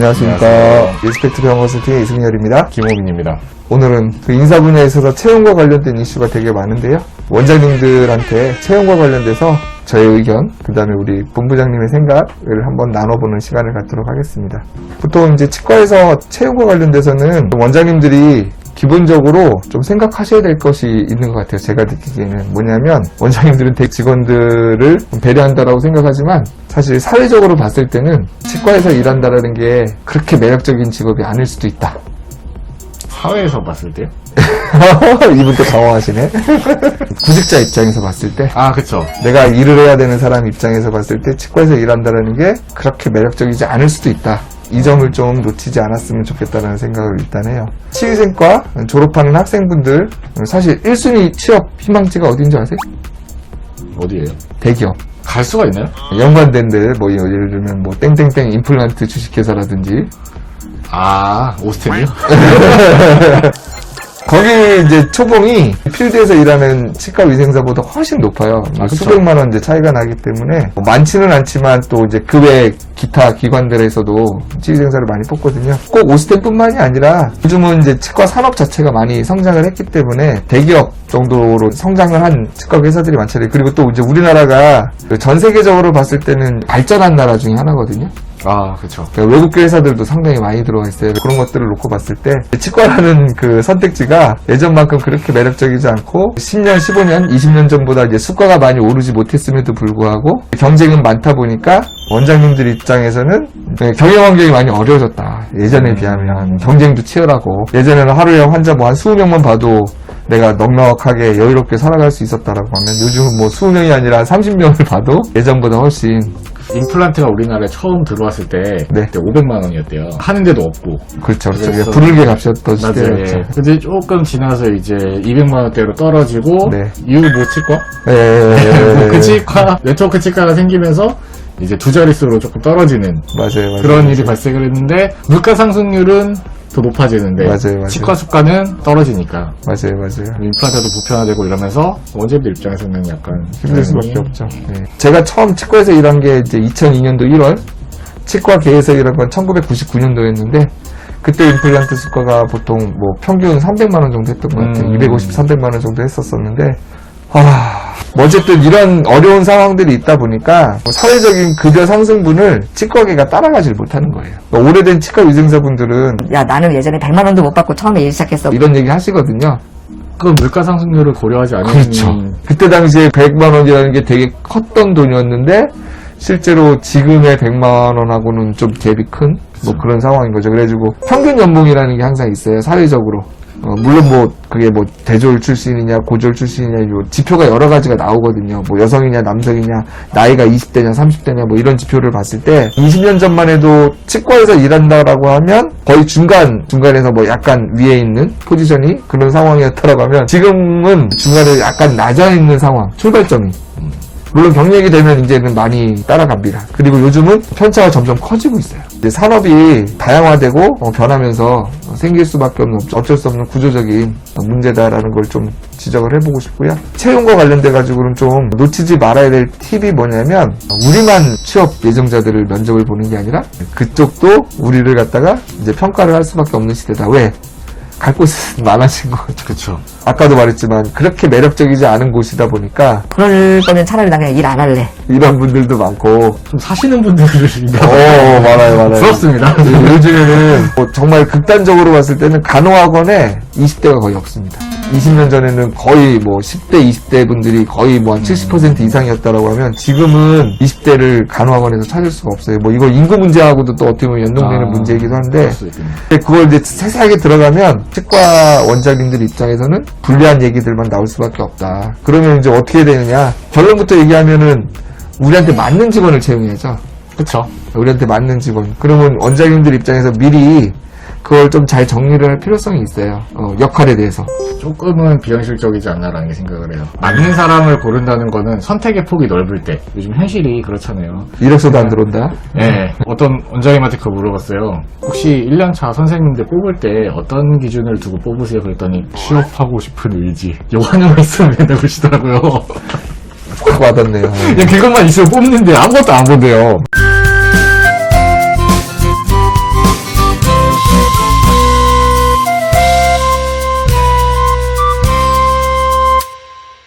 안녕하십니까. 리스펙트 병원 컨설팅의 이승열입니다. 김호빈입니다. 오늘은 그 인사 분야에 있어서 채용과 관련된 이슈가 되게 많은데요. 원장님들한테 채용과 관련돼서 저의 의견, 그 다음에 우리 본부장님의 생각을 한번 나눠보는 시간을 갖도록 하겠습니다. 보통 이제 치과에서 채용과 관련돼서는 원장님들이 기본적으로 좀 생각하셔야 될 것이 있는 것 같아요. 제가 느끼기에는 뭐냐면 원장님들은 대 직원들을 배려한다라고 생각하지만 사실 사회적으로 봤을 때는 치과에서 일한다라는 게 그렇게 매력적인 직업이 아닐 수도 있다. 사회에서 봤을 때요? 이분 또 당황하시네. 구직자 입장에서 봤을 때 그쵸. 내가 일을 해야 되는 사람 입장에서 봤을 때 치과에서 일한다라는 게 그렇게 매력적이지 않을 수도 있다. 이 점을 좀 놓치지 않았으면 좋겠다는 생각을 일단 해요. 치위생과 졸업하는 학생분들 사실 1순위 취업 희망지가 어딘지 아세요? 어디에요? 대기업. 갈 수가 있나요? 연관된 데 뭐 예를 들면 뭐 땡땡땡 임플란트 주식회사라든지 오스템이요? 거기 이제 초봉이 필드에서 일하는 치과 위생사보다 훨씬 높아요. 수백만 원 이제 차이가 나기 때문에 많지는 않지만 또 이제 그 외 기타 기관들에서도 치위생사를 많이 뽑거든요. 꼭 오스템뿐만이 아니라 요즘은 이제 치과 산업 자체가 많이 성장을 했기 때문에 대기업 정도로 성장을 한 치과 회사들이 많잖아요. 그리고 또 이제 우리나라가 전 세계적으로 봤을 때는 발전한 나라 중에 하나거든요. 그쵸. 그러니까 외국계 회사들도 상당히 많이 들어와 있어요. 그런 것들을 놓고 봤을 때 치과라는 그 선택지가 예전만큼 그렇게 매력적이지 않고 10년, 15년, 20년 전보다 이제 수가가 많이 오르지 못했음에도 불구하고 경쟁은 많다 보니까 원장님들 입장에서는 경영 환경이 많이 어려워졌다. 예전에 비하면 경쟁도 치열하고 예전에는 하루에 환자 뭐 한 20명만 봐도 내가 넉넉하게 여유롭게 살아갈 수 있었다라고 하면 요즘은 뭐 20명이 아니라 30명을 봐도 예전보다 훨씬 임플란트가 우리나라에 처음 들어왔을 때 그때 500만 원이었대요. 하는 데도 없고. 그렇죠. 그래서 부르게 값이었던 시대였죠. 근데 조금 지나서 이제 200만 원대로 떨어지고 이후 뭐 치과? 그 치과, 네트워크 치과가 생기면서 이제 두 자릿수로 조금 떨어지는 맞아요. 그런 일이 발생을 했는데 물가 상승률은 더 높아지는데 맞아요. 치과 수가는 떨어지니까 맞아요. 임플란트도 보편화되고 이러면서 원장님들 입장에서는 약간 힘들 수밖에 없죠. 제가 처음 치과에서 일한 게 이제 2002년도 1월, 치과계에서 일한 건 1999년도였는데 그때 임플란트 수가가 보통 뭐 평균 300만 원 정도 했던 것 같아요. 250, 300만 원 정도 했었었는데 뭐 어쨌든 이런 어려운 상황들이 있다 보니까 사회적인 급여 상승분을 치과계가 따라가질 못하는 거예요. 그러니까 오래된 치과 위생사분들은 야 나는 예전에 100만 원도 못 받고 처음에 일 시작했어. 이런 얘기 하시거든요. 그 물가 상승률을 고려하지 않으면 그렇죠. 그때 당시에 100만 원이라는 게 되게 컸던 돈이었는데 실제로 지금의 100만 원하고는 좀 갭이 큰 뭐 그런 상황인 거죠. 그래가지고 평균 연봉이라는 게 항상 있어요. 사회적으로. 물론 뭐 그게 뭐 대졸 출신이냐 고졸 출신이냐 요 지표가 여러 가지가 나오거든요. 뭐 여성이냐 남성이냐 나이가 20대냐 30대냐 뭐 이런 지표를 봤을 때 20년 전만 해도 치과에서 일한다라고 하면 거의 중간에서 뭐 약간 위에 있는 포지션이 그런 상황이었다라고 하면 지금은 중간에 약간 낮아 있는 상황 출발점이 물론 경력이 되면 이제는 많이 따라갑니다. 그리고 요즘은 편차가 점점 커지고 있어요. 이제 산업이 다양화되고 변하면서 생길 수밖에 없는 어쩔 수 없는 구조적인 문제다라는 걸 좀 지적을 해보고 싶고요. 채용과 관련돼 가지고는 좀 놓치지 말아야 될 팁이 뭐냐면 우리만 취업 예정자들을 면접을 보는 게 아니라 그쪽도 우리를 갖다가 이제 평가를 할 수밖에 없는 시대다. 왜? 갈 곳은 많아진 거죠. 그렇죠. 아까도 말했지만 그렇게 매력적이지 않은 곳이다 보니까 그럴 거면 차라리 나 그냥 일 안 할래. 이런 분들도 많고 좀 사시는 분들이 많아요. 부럽습니다. 요즘에는 뭐 정말 극단적으로 봤을 때는 간호학원에 20대가 거의 없습니다. 20년 전에는 거의 뭐 10대, 20대 분들이 거의 뭐 한 70% 이상이었다라고 하면 지금은 20대를 간호학원에서 찾을 수가 없어요. 뭐 이거 인구 문제하고도 또 어떻게 보면 연동되는 문제이기도 한데 그걸 이제 세세하게 들어가면 치과 원장님들 입장에서는 불리한 얘기들만 나올 수밖에 없다. 그러면 이제 어떻게 되느냐. 결론부터 얘기하면은 우리한테 맞는 직원을 채용해야죠. 그쵸. 우리한테 맞는 직원. 그러면 원장님들 입장에서 미리 그걸 좀 잘 정리를 할 필요성이 있어요. 역할에 대해서. 조금은 비현실적이지 않나라는 게 생각을 해요. 맞는 사람을 고른다는 거는 선택의 폭이 넓을 때. 요즘 현실이 그렇잖아요. 이력서도 안 들어온다? 네. 어떤 원장님한테 그거 물어봤어요. 혹시 1년차 선생님들 뽑을 때 어떤 기준을 두고 뽑으세요? 그랬더니 취업하고 싶은 의지. 요 하나만 있으면 된다고 그러시더라고요. 확 와닿네요. 그냥 그것만 있으면 뽑는데 아무것도 안 본대요.